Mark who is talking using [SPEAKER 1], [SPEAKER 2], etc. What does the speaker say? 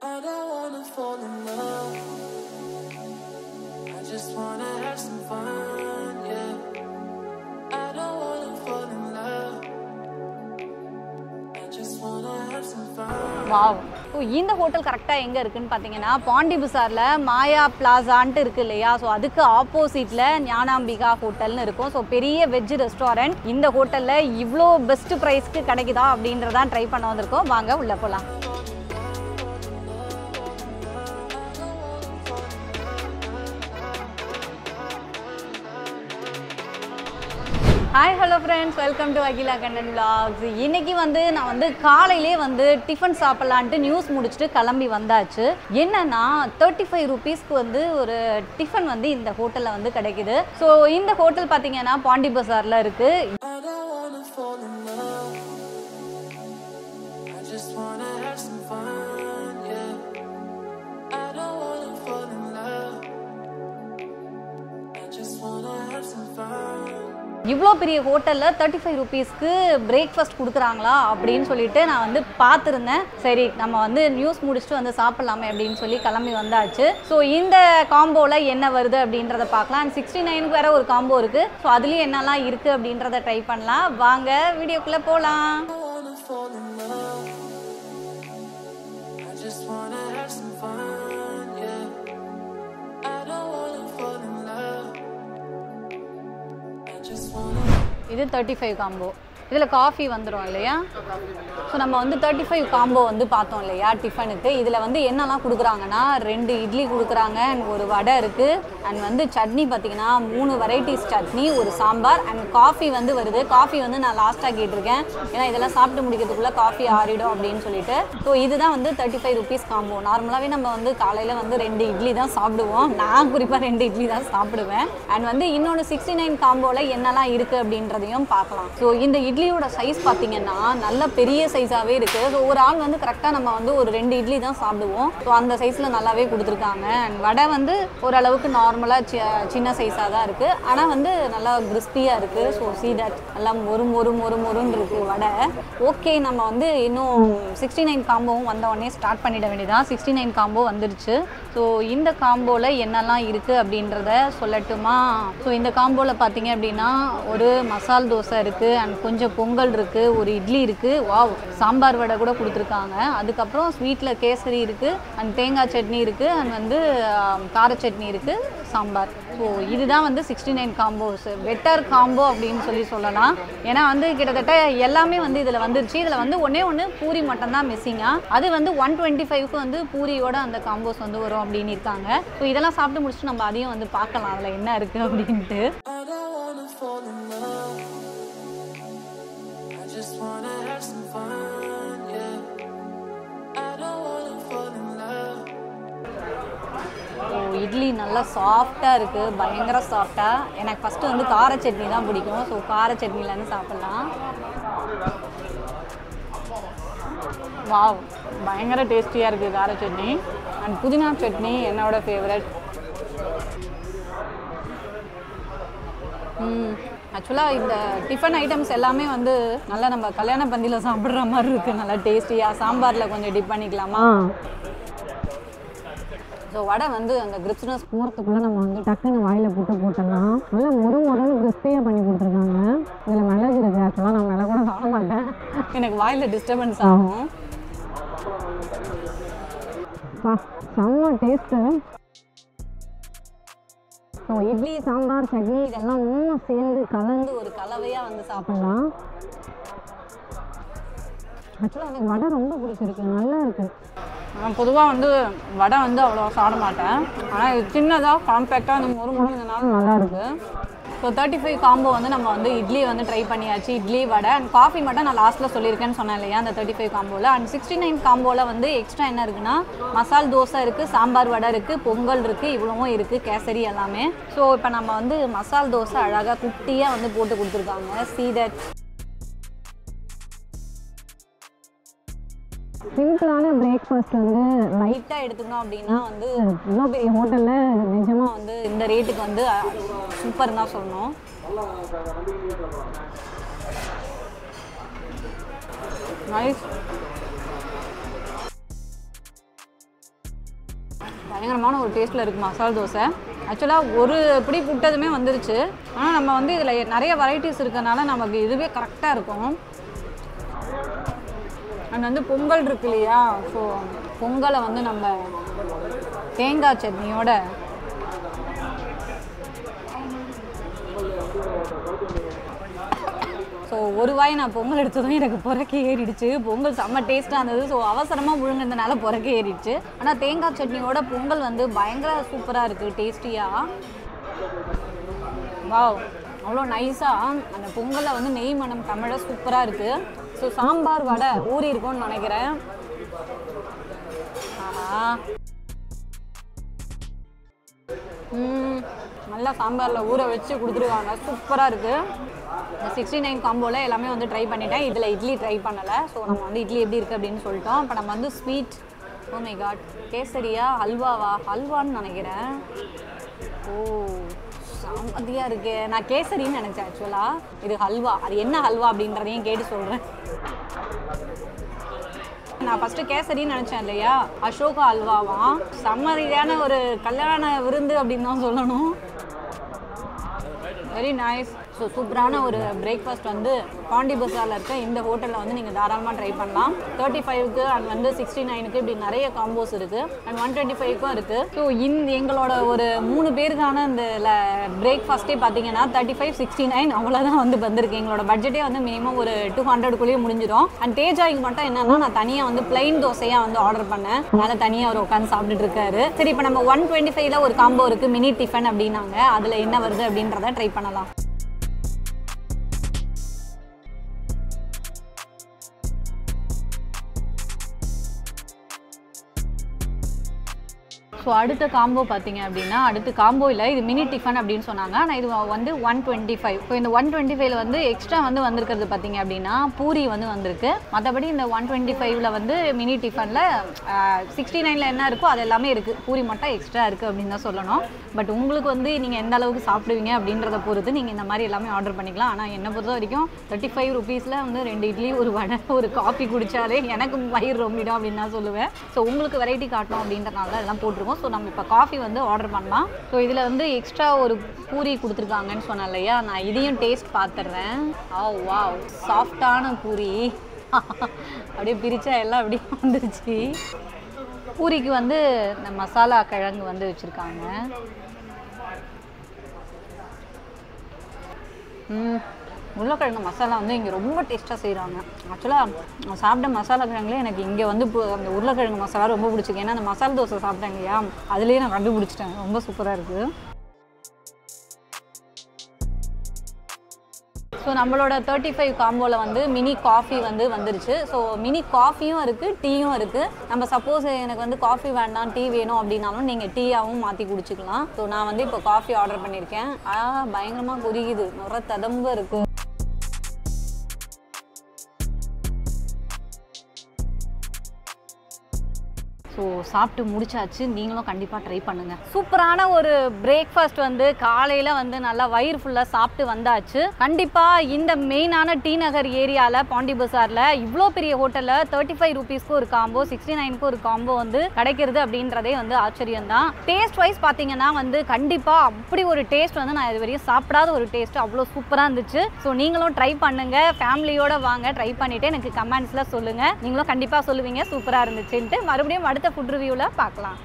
[SPEAKER 1] I don't wanna fall in love. I just wanna have some fun, yeah. I don't wanna fall in love. I just wanna have some fun.
[SPEAKER 2] Wow. So இந்த hotel கரெக்டா எங்க இருக்குன்னு பாத்தீங்கன்னா பாண்டி பஜார்ல மாயா பிளாசான்ட்டு இருக்கு இல்லையா. So அதுக்கு ஆப்போசிட்ல ஞானாம்பிகா ஹோட்டல்னு இருக்கும். ஸோ பெரிய வெஜ் ரெஸ்டாரண்ட். இந்த ஹோட்டல்ல இவ்வளோ பெஸ்ட் ப்ரைஸ்க்கு கிடைக்குதா அப்படின்றதான் ட்ரை பண்ண வந்திருக்கோம். வாங்க உள்ள போலாம். Hi hello friends, welcome to Akila Kannan Vlogs. இன்னைக்கு நான் காலையிலே டிஃபன் சாப்பிடலான்ட்டு நியூஸ் முடிச்சிட்டு கிளம்பி வந்தாச்சு. என்னன்னா 35 ரூபீஸ்க்கு ஒரு டிஃபன் இந்த ஹோட்டல்ல கிடைக்குது. ஸோ இந்த ஹோட்டல் பார்த்தீங்கன்னா பாண்டி பஜார்ல இருக்கு. இவ்வளோ பெரிய ஹோட்டலில் 35 ரூபீஸ்க்கு பிரேக்ஃபாஸ்ட் கொடுக்குறாங்களா அப்படின்னு சொல்லிட்டு நான் பார்த்துருந்தேன். சரி நம்ம நியூஸ் முடிச்சுட்டு சாப்பிட்லாமே அப்படின்னு சொல்லி கிளம்பி வந்தாச்சு. ஸோ இந்த காம்போவில் என்ன வருது அப்படின்றத பார்க்கலாம். அண்ட் 69க்கு வேறு ஒரு காம்போ இருக்குது. ஸோ அதுலேயும் என்னெல்லாம் இருக்குது அப்படின்றத ட்ரை பண்ணலாம். வாங்க வீடியோக்குள்ளே போகலாம். இது 35 காம்போ. இதில் காஃபி வந்துடும் இல்லையா. ஸோ நம்ம 35 காம்போ பார்த்தோம் இல்லையா டிஃபனுக்கு. இதில் என்னெல்லாம் கொடுக்குறாங்கன்னா 2 இட்லி கொடுக்குறாங்க அண்ட் ஒரு வடை இருக்குது. அண்ட் சட்னி பார்த்திங்கன்னா 3 வெரைட்டிஸ் சட்னி, ஒரு சாம்பார் அண்ட் காஃபி வருது. காஃபி நான் லாஸ்ட்டாக கேட்டிருக்கேன். ஏன்னா இதெல்லாம் சாப்பிட்டு முடிக்கிறதுக்குள்ளே காஃபி ஆறிடும் அப்படின்னு சொல்லிட்டு. ஸோ இதுதான் 35 ரூபீஸ் காம்போ. நார்மலாகவே நம்ம காலையில் 2 இட்லி தான் சாப்பிடுவோம். நான் குறிப்பாக 2 இட்லி தான் சாப்பிடுவேன். அண்ட் இன்னொன்று 69 காம்போவில் என்னெல்லாம் இருக்குது அப்படின்றதையும் பார்க்கலாம். ஸோ இந்த இட்லியோட சைஸ் பார்த்தீங்கன்னா நல்ல பெரிய சைஸாகவே இருக்குது. ஸோ ஒரு ஆள் கரெக்டாக நம்ம ஒரு 2 இட்லி தான் சாப்பிடுவோம். ஸோ அந்த சைஸில் நல்லாவே கொடுத்துருக்காங்க. அண்ட் வடை ஓரளவுக்கு நார்மலாக சின்ன சைஸாக தான் இருக்குது. ஆனால் நல்லா கிறிஸ்பியாக இருக்குது. ஸோ சீ தட் நல்லா மொறுன்னு இருக்குது வடை. ஓகே நம்ம இன்னும் 69 காம்போவும் உடனே ஸ்டார்ட் பண்ணிட வேண்டியதான். 69 காம்போ வந்துருச்சு. ஸோ இந்த காம்போவில் என்னெல்லாம் இருக்குது அப்படின்றத சொல்லட்டுமா. ஸோ இந்த காம்போவில் பார்த்தீங்க அப்படின்னா ஒரு மசால் தோசை இருக்குது அண்ட் கொஞ்சம் பொங்கல் இருக்குது, ஒரு இட்லி இருக்குது, வாவ் சாம்பார் வடை கூட கொடுத்துருக்காங்க. அதுக்கப்புறம் ஸ்வீட்டில் கேசரி இருக்குது அண்ட் தேங்காய் சட்னி இருக்குது அண்ட் கார சட்னி இருக்குது, சாம்பார். ஸோ இதுதான் 69 காம்போஸ். பெட்டர் காம்போ அப்படின்னு சொல்லலாம். ஏன்னா கிட்டத்தட்ட எல்லாமே இதில் வந்துருச்சு. இதில் ஒன்று பூரி மட்டும்தான் மிஸ்ஸிங்காக. அது 125க்கு பூரியோட அந்த காம்போஸ் வரும் அப்படின்னு இருக்காங்க. ஸோ இதெல்லாம் சாப்பிட்டு முடிச்சுட்டு நம்ம அதையும் பார்க்கலாம் அதில் என்ன இருக்குது அப்படின்ட்டு. இட்லி நல்லா சாஃப்டாக இருக்குது, பயங்கர சாஃப்டாக. எனக்கு ஃபஸ்ட்டு கார சட்னி தான் பிடிக்கும். ஸோ கார சட்னிலேருந்து சாப்பிட்லாம். வாவ் பயங்கர டேஸ்டியாக இருக்குது கார சட்னி. அண்ட் புதினா சட்னி என்னோட ஃபேவரட். ஆக்சுவலாக இந்த டிஃபன் ஐட்டம்ஸ் எல்லாமே நல்லா நம்ம கல்யாண பந்தியில் சாப்பிட்ற மாதிரி இருக்குது. நல்லா டேஸ்டியாக. சாம்பாரில் கொஞ்சம் டிப் பண்ணிக்கலாமா. ஸோ வடை அந்த கிரிப்ஸ்னஸ் போகிறதுக்குள்ளே நம்ம டக்குன்னு வாயில் போட்டலாம். நல்லா மொறுன்னு கிறிஸ்பியாக பண்ணி கொடுத்துருக்காங்க. இதில் மிளகு இருக்குது. ஆக்சுவலாக நான் மிளகு கூட சாப்பிட மாட்டேன். எனக்கு வாயில் டிஸ்டர்பன்ஸ் ஆகும். செம்ம டேஸ்ட்டு. ஸோ இட்லி சாம்பார் சட்னி இதெல்லாம் இன்னும் சேர்ந்து கலந்து ஒரு கலவையாக சாப்பிட்லாம். ஆக்சுவலாக எனக்கு வடை ரொம்ப பிடிச்சிருக்கு, நல்லா இருக்குது. நான் பொதுவாக வடை அவ்வளோ சாப்பிட மாட்டேன். ஆனால் இது சின்னதாக காம்பேக்டாக அந்த மொறுனால நல்லா இருக்குது. ஸோ 35 காம்போ நம்ம இட்லி ட்ரை பண்ணியாச்சு. இட்லி வடை அண்ட் காஃபி மட்டும் நான் லாஸ்ட்டில் சொல்லியிருக்கேன்னு சொன்னேன் இல்லையா அந்த 35 காம்போவில். அண்ட் 69 காம்போவில் எக்ஸ்ட்ரா என்ன இருக்குன்னா மசால் தோசை இருக்குது, சாம்பார் வடை இருக்குது, பொங்கல் இருக்குது, இவ்வளவும் இருக்குது, கேசரி எல்லாமே. ஸோ இப்போ நம்ம மசால் தோசை அழகாக குட்டியாக போட்டு கொடுத்துருக்காங்க. சீ தட் சிம்பிளான பிரேக்ஃபாஸ்ட் லைட்டாக எடுத்துக்கணும் அப்படின்னா இவ்வளோ பெரிய ஹோட்டலில் நிஜமாக இந்த ரேட்டுக்கு சூப்பர் தான் சொல்லணும். நைஸ். பயங்கரமான ஒரு டேஸ்ட்டில் இருக்குது மசாலா தோசை. ஆக்சுவலாக ஒரு பிடி புட்டதுமே வந்துருச்சு. ஆனால் நம்ம வந்து இதில் நிறைய வெரைட்டிஸ் இருக்கிறதுனால நமக்கு இதுவே கரெக்டாக இருக்கும். அண்ட் வந்து பொங்கல் இருக்கு இல்லையா, ஸோ பொங்கலை வந்து நம்ம தேங்காய் சட்னியோட ஸோ ஒரு வாய் நான் பொங்கல் எடுத்ததும் எனக்கு புறக்கே ஏறிடுச்சு. பொங்கல் செம்ம டேஸ்ட்டாக இருந்தது. ஸோ அவசரமாக முழுங்கினதுனால புறக்கே ஏறிடுச்சு. ஆனால் தேங்காய் சட்னியோட பொங்கல் வந்து பயங்கர சூப்பராக இருக்குது, டேஸ்டியாக. வாவ், அவ்வளோ நைஸாக அந்த பொங்கலில் வந்து நெய் மணம் தமிழ சூப்பராக இருக்குது. ஸோ சாம்பார் வடை ஊறி இருக்கும்னு நினைக்கிறேன். நல்லா சாம்பாரில் ஊற வச்சு கொடுத்துருக்காங்க, சூப்பராக இருக்குது. இந்த 69 காம்போவில் எல்லாமே வந்து ட்ரை பண்ணிட்டேன். இதில் இட்லி ட்ரை பண்ணலை. ஸோ நம்ம வந்து இட்லி எப்படி இருக்குது அப்படின்னு சொல்லிட்டோம். இப்போ நம்ம வந்து sweet, oh my God, Kesariya ஹல்வாவா, ஹல்வான்னு நினைக்கிறேன். ஓ சாமதியாக இருக்கு. நான் கேசரின்னு நினச்சேன், ஆக்சுவலாக இது ஹல்வா. அது என்ன ஹல்வா அப்படின்றதையும் கேட்டு சொல்கிறேன். நான் ஃபஸ்ட்டு கேசரின்னு நினச்சேன் இல்லையா, அசோகா ஹல்வாவாம். செம்மதியான ஒரு கல்யாண விருந்து அப்படின்னு தான் சொல்லணும். Very nice. ஸோ சூப்பரான ஒரு பிரேக்ஃபாஸ்ட் வந்து பாண்டி பஸாரில் இருக்க இந்த ஹோட்டலில் வந்து நீங்கள் தாராளமாக ட்ரை பண்ணலாம். 35க்கு அண்ட் வந்து 69க்கு இப்படி நிறைய காம்போஸ் இருக்குது. அண்ட் 125க்கும் இருக்குது. ஸோ எங்களோட ஒரு 3 பேருக்கான இந்த பிரேக்ஃபாஸ்ட்டே பார்த்தீங்கன்னா 35, 69 அவ்வளோதான் வந்து வந்திருக்கு. எங்களோட பட்ஜெட்டே வந்து மினிமம் ஒரு 200குள்ளேயே முடிஞ்சிடும். அண்ட் தேஜாய்க்கு மட்டும் என்னன்னா, நான் தனியாக வந்து பிளைன் தோசையாக வந்து ஆர்டர் பண்ணேன். அதை தனியாக அவர் உட்காந்து சாப்பிட்டுட்டு இருக்காரு. சரி, இப்போ நம்ம 125ல் ஒரு காம்போ இருக்குது, மினி டிஃபன் அப்படின்னாங்க. அதில் என்ன வருது அப்படின்றத ட்ரை பண்ணலாம். ஸோ அடுத்த காம்போ பார்த்தீங்க அப்படின்னா, அடுத்த காம்போ இல்லை, இது மினி டிஃபன் அப்படின்னு சொன்னாங்க. ஆனால் இது வந்து 125. ஸோ இந்த 125ல் வந்து எக்ஸ்ட்ரா வந்து வந்திருக்கிறது பார்த்தீங்க அப்படின்னா பூரி வந்து வந்திருக்கு. மற்றபடி இந்த 125ல் வந்து மினி டிஃபனில் 69ல் என்ன இருக்கோ அது எல்லாமே இருக்குது. பூரி மட்டும் எக்ஸ்ட்ரா இருக்குது அப்படின்னு தான் சொல்லணும். பட் உங்களுக்கு வந்து நீங்கள் எந்த அளவுக்கு சாப்பிடுவீங்க அப்படின்றத பொறுத்து நீங்கள் இந்த மாதிரி எல்லாமே ஆர்டர் பண்ணிக்கலாம். ஆனால் என்னை பொறுத்த வரைக்கும் 35 ருபீஸில் வந்து 2 இட்லி, ஒரு வடை, ஒரு காஃபி குடித்தாலே எனக்கு வயிறு ரொம்பிடும் அப்படின்னு தான் சொல்லுவேன். ஸோ உங்களுக்கு வெரைட்டி காட்டணும் அப்படின்றனால எல்லாம் போட்டிருக்கோம். ஸோ நம்ம இப்போ காஃபி வந்து ஆர்டர் பண்ணலாம். ஸோ இதில் வந்து எக்ஸ்ட்ரா ஒரு பூரி கொடுத்துருக்காங்கன்னு சொன்னேன் இல்லையா, நான் இதையும் டேஸ்ட் பார்த்துட்றேன். வாவ், சாஃப்டான பூரி. அப்படியே பிரித்தா எல்லாம் அப்படியே வந்துருச்சு. பூரிக்கு வந்து இந்த மசாலா கிழங்கு வந்து வச்சுருக்காங்க. உருளைக்கிழங்கு மசாலா வந்து இங்கே ரொம்ப டேஸ்ட்டாக செய்கிறாங்க. ஆக்சுவலாக சாப்பிட்ட மசாலா கிழங்குலேயே எனக்கு இங்கே வந்து அந்த உருளைக்கிழங்கு மசாலா ரொம்ப பிடிச்சிருக்கு. ஏன்னா அந்த மசாலா தோசை சாப்பிட்டேன் இல்லையா, அதுலேயே நான் கண்டுபிடிச்சிட்டேன். ரொம்ப சூப்பராக இருக்குது. ஸோ நம்மளோட 35 காம்போவில் வந்து மினி காஃபி வந்து வந்துருச்சு. ஸோ மினி காஃபியும் இருக்குது, டீயும் இருக்குது. நம்ம சப்போஸ் எனக்கு வந்து காஃபி வேண்டாம், டீ வேணும் அப்படின்னாலும் நீங்கள் டீயாகவும் மாற்றி குடிச்சிக்கலாம். ஸோ நான் வந்து இப்போ காஃபி ஆர்டர் பண்ணியிருக்கேன். பயங்கரமாக குறிக்குது, நுர ததம்பு இருக்குது. ஸோ சாப்பிட்டு முடிச்சாச்சு. நீங்களும் கண்டிப்பாக ட்ரை பண்ணுங்கள். சூப்பரான ஒரு பிரேக்ஃபாஸ்ட் வந்து காலையில் வந்து நல்லா வயிறு ஃபுல்லாக சாப்பிட்டு வந்தாச்சு. கண்டிப்பாக இந்த மெயினான டி நகர் ஏரியாவில் பாண்டி பஸாரில் இவ்வளோ பெரிய ஹோட்டலில் 35 ருபீஸ்க்கு ஒரு காம்போ, 69க்கு ஒரு காம்போ வந்து கிடைக்கிறது அப்படின்றதே வந்து ஆச்சரியம் தான். டேஸ்ட் வைஸ் பார்த்தீங்கன்னா வந்து கண்டிப்பாக அப்படி ஒரு டேஸ்ட் வந்து நான் இது வரையும் சாப்பிடாத ஒரு டேஸ்ட், அவ்வளோ சூப்பராக இருந்துச்சு. ஸோ நீங்களும் ட்ரை பண்ணுங்கள், ஃபேமிலியோடு வாங்க, ட்ரை பண்ணிவிட்டு எனக்கு கமெண்ட்ஸில் சொல்லுங்கள். நீங்களும் கண்டிப்பாக சொல்லுவீங்க சூப்பராக இருந்துச்சுன்ட்டு. மறுபடியும் அடுத்த ஃபுட் ரிவ்யூவில் பார்க்கலாம்.